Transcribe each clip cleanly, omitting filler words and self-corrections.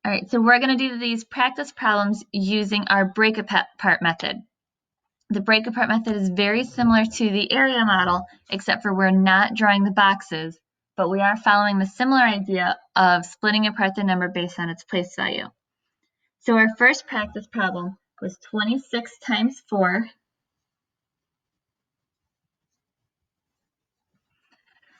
All right, so we're going to do these practice problems using our break-apart method. The break-apart method is very similar to the area model, except for we're not drawing the boxes, but we are following the similar idea of splitting apart the number based on its place value. So our first practice problem was 26 times 4.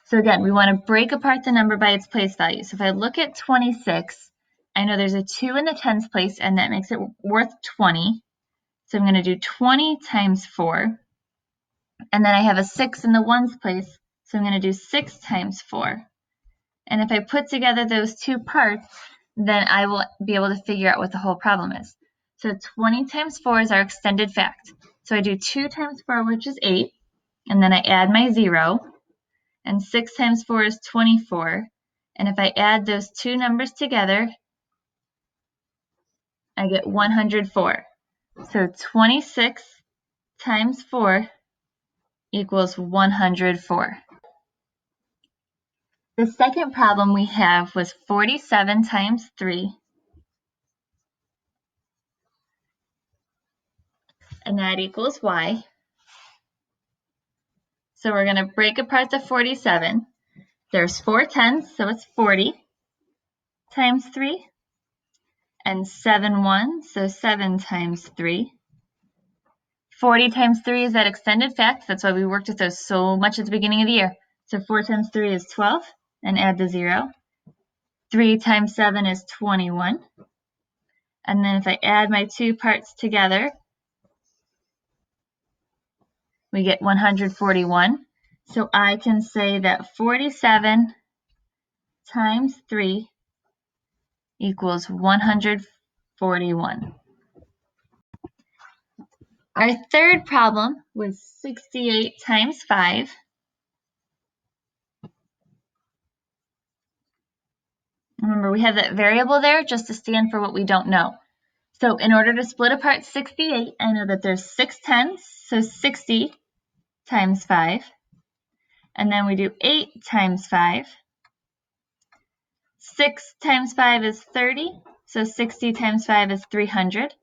So again, we want to break apart the number by its place value. So if I look at 26, I know there's a 2 in the tens place, and that makes it worth 20. So I'm going to do 20 times 4. And then I have a 6 in the ones place, so I'm going to do 6 times 4. And if I put together those two parts, then I will be able to figure out what the whole problem is. So 20 times 4 is our extended fact. So I do 2 times 4, which is 8, and then I add my 0. And 6 times 4 is 24. And if I add those two numbers together, I get 104. So 26 times 4 equals 104. The second problem we have was 47 times 3. And that equals y. So we're going to break apart the 47. There's 4 tens, so it's 40 times 3. And 7 ones, so 7 times 3. 40 times 3 is that extended fact. That's why we worked with those so much at the beginning of the year. So 4 times 3 is 12, and add the 0. 3 times 7 is 21. And then if I add my two parts together, we get 141. So I can say that 47 times 3 equals 141. Our third problem was 68 times 5. Remember, we have that variable there just to stand for what we don't know. So in order to split apart 68, I know that there's 6 tens, so 60 times 5. And then we do 8 times 5. 6 times 5 is 30, so 60 times 5 is 300.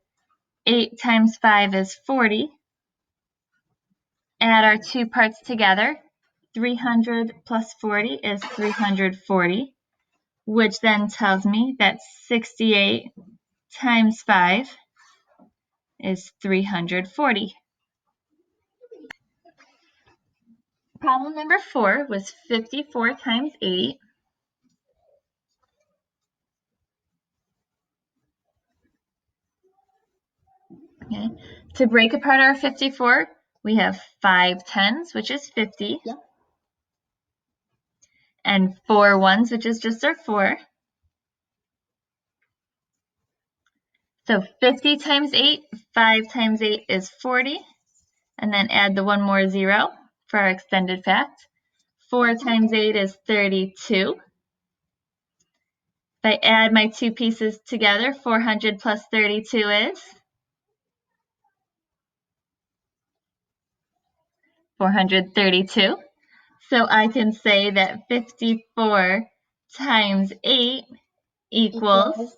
8 times 5 is 40. Add our two parts together. 300 plus 40 is 340, which then tells me that 68 times 5 is 340. Problem number 4 was 54 times 8. Okay. To break apart our 54, we have 5 tens, which is 50, and 4 ones, which is just our 4. So 50 times 8, 5 times 8 is 40, and then add the one more 0 for our extended fact. 4 times 8 is 32. If I add my two pieces together, 400 plus 32 is 432. So I can say that 54 times 8 equals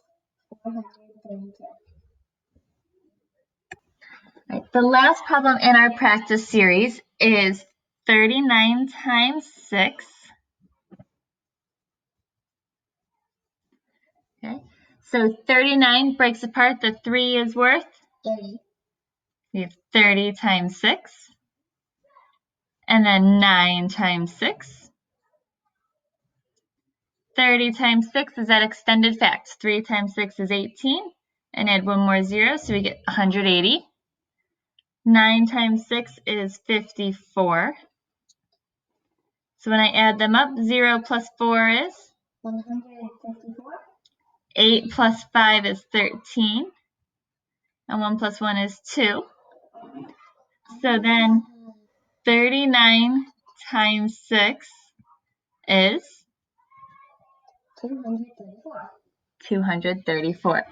432. Right, the last problem in our practice series is 39 times 6. Okay, so 39 breaks apart, the 3 is worth 30. We have 30 times 6. And then 9 times 6. 30 times 6 is that extended fact. 3 times 6 is 18. And add one more 0, so we get 180. 9 times 6 is 54. So when I add them up, 0 plus 4 is 154. 8 plus 5 is 13. And 1 plus 1 is 2. So then 39 times 6 is 234. 234.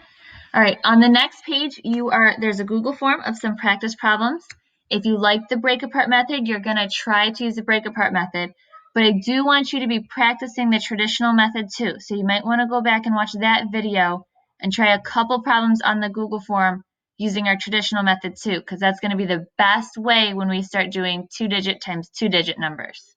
All right, on the next page, there's a Google form of some practice problems. If you like the break apart method, you're going to try to use the break apart method. But I do want you to be practicing the traditional method too. So you might want to go back and watch that video and try a couple problems on the Google form using our traditional method too, because that's going to be the best way when we start doing 2-digit times 2-digit numbers.